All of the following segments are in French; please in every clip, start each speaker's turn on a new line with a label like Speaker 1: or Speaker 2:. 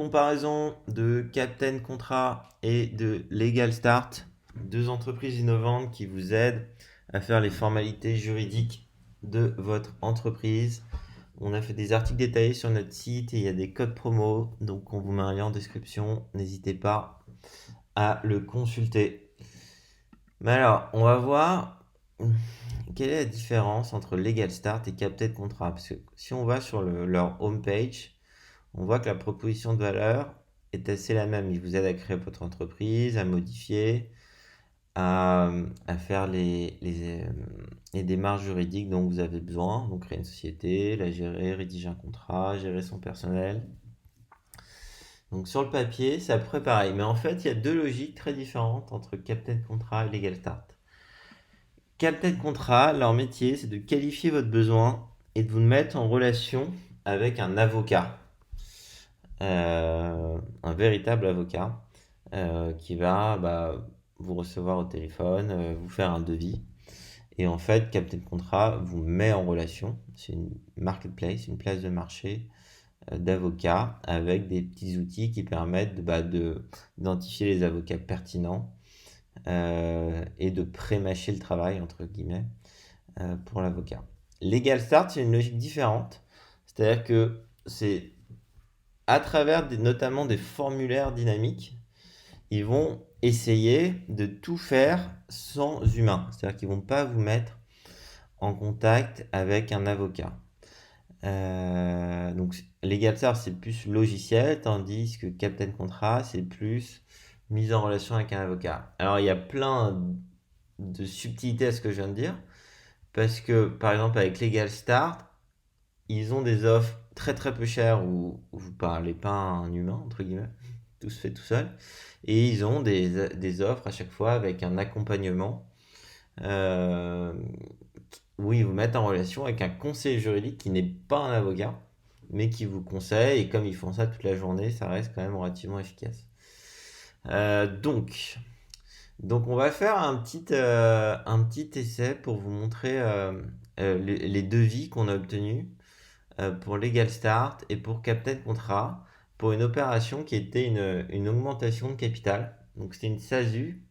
Speaker 1: comparaison de Captain Contrat et de Legal Start, deux entreprises innovantes qui vous aident à faire les formalités juridiques de votre entreprise. On a fait des articles détaillés sur notre site et il y a des codes promo, donc on vous met un lien en description. N'hésitez pas à le consulter. Mais alors, on va voir quelle est la différence entre Legal Start et Captain Contrat. Parce que si on va sur leur homepage, on voit que la proposition de valeur est assez la même. Il vous aide à créer votre entreprise, à modifier, à faire les démarches juridiques dont vous avez besoin. Donc créer une société, la gérer, rédiger un contrat, gérer son personnel. Donc sur le papier, c'est à peu près pareil. Mais en fait, il y a deux logiques très différentes entre Captain Contrat et Legal Start. Captain Contrat, leur métier, c'est de qualifier votre besoin et de vous mettre en relation avec un avocat. Un véritable avocat qui va vous recevoir au téléphone, vous faire un devis. Et en fait, Captain Contrat vous met en relation. C'est une marketplace, une place de marché d'avocats avec des petits outils qui permettent d'identifier les avocats pertinents et de pré-mâcher le travail, entre guillemets, pour l'avocat. Legal Start, c'est une logique différente. C'est-à-dire que c'est à travers notamment des formulaires dynamiques, ils vont essayer de tout faire sans humain. C'est-à-dire qu'ils ne vont pas vous mettre en contact avec un avocat. Donc LegalStart, c'est plus logiciel, tandis que Captain Contrat, c'est plus mise en relation avec un avocat. Alors il y a plein de subtilités à ce que je viens de dire, parce que par exemple avec LegalStart, ils ont des offres très très peu chères où vous parlez pas à un humain, entre guillemets, tout se fait tout seul. Et ils ont des offres à chaque fois avec un accompagnement euh, où ils vous mettent en relation avec un conseiller juridique qui n'est pas un avocat, mais qui vous conseille. Et comme ils font ça toute la journée, ça reste quand même relativement efficace. Donc on va faire un petit essai pour vous montrer les devis qu'on a obtenus pour Legal Start et pour Captain Contrat pour une opération qui était une augmentation de capital. Donc c'était une SASU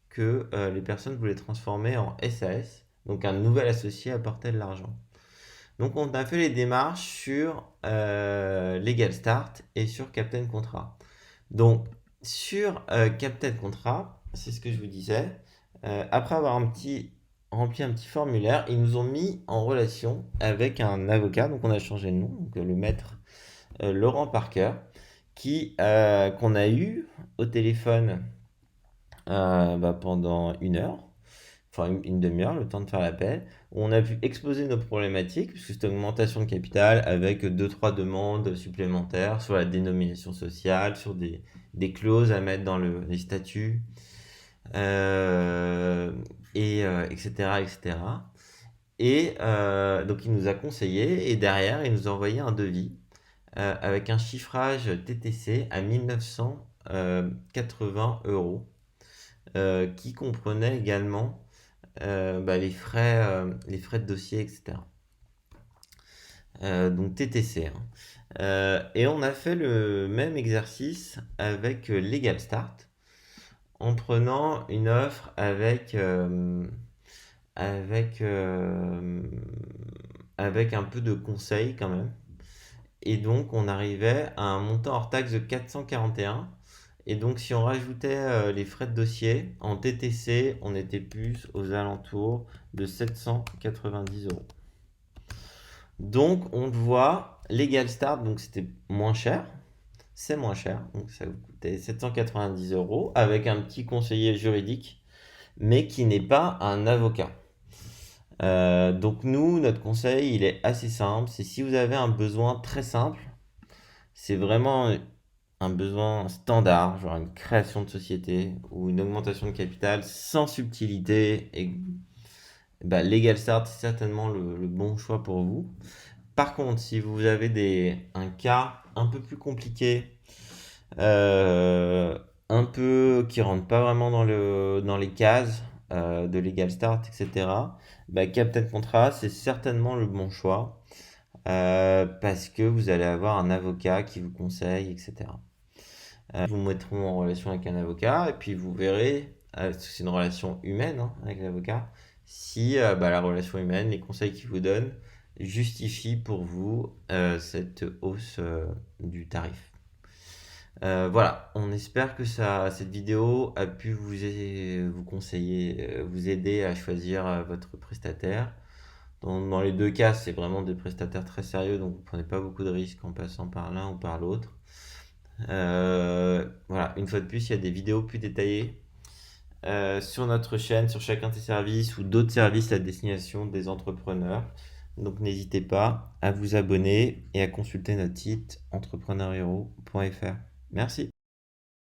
Speaker 1: que les personnes voulaient transformer en SAS, donc un nouvel associé apportait de l'argent. Donc on a fait les démarches sur Legal Start et sur Captain Contrat. Donc sur Captain Contrat, c'est ce que je vous disais, après avoir rempli un petit formulaire, ils nous ont mis en relation avec un avocat, donc on a changé de nom, donc le maître Laurent Parker, qu'on a eu au téléphone pendant une heure, enfin une demi-heure, le temps de faire l'appel, où on a pu exposer nos problématiques, puisque c'est une augmentation de capital avec deux trois demandes supplémentaires sur la dénomination sociale, sur des clauses à mettre dans les statuts, etc., etc. Donc il nous a conseillé et derrière il nous a envoyé un devis avec un chiffrage TTC à 1980 euros qui comprenait également les frais de dossier, etc. Donc TTC. Hein. Et on a fait le même exercice avec Legal Start en prenant une offre avec, avec un peu de conseil quand même. Et donc on arrivait à un montant hors taxe de 441. Et donc si on rajoutait les frais de dossier, en TTC, on était plus aux alentours de 790 euros. Donc on le voit, Legal Start, donc c'était moins cher, c'est moins cher, donc ça vous coûtait 790 euros avec un petit conseiller juridique, mais qui n'est pas un avocat. Donc nous, notre conseil, il est assez simple, c'est si vous avez un besoin très simple, c'est vraiment un besoin standard, genre une création de société ou une augmentation de capital sans subtilité, et Legal Start, c'est certainement le bon choix pour vous. Par contre, si vous avez un cas un peu plus compliqué, un peu qui rentre pas vraiment dans les cases de Legal Start, etc., Captain Contrat, c'est certainement le bon choix. parce que vous allez avoir un avocat qui vous conseille, etc. Ils vous mettront en relation avec un avocat et puis vous verrez, c'est une relation humaine hein, avec l'avocat, si la relation humaine, les conseils qu'il vous donne justifient pour vous cette hausse du tarif. Voilà, on espère que cette vidéo a pu vous conseiller, vous aider à choisir votre prestataire. Dans les deux cas, c'est vraiment des prestataires très sérieux, donc vous prenez pas beaucoup de risques en passant par l'un ou par l'autre. Voilà, une fois de plus, il y a des vidéos plus détaillées sur notre chaîne, sur chacun de ces services ou d'autres services à destination des entrepreneurs. Donc n'hésitez pas à vous abonner et à consulter notre site entrepreneurhero.fr. Merci.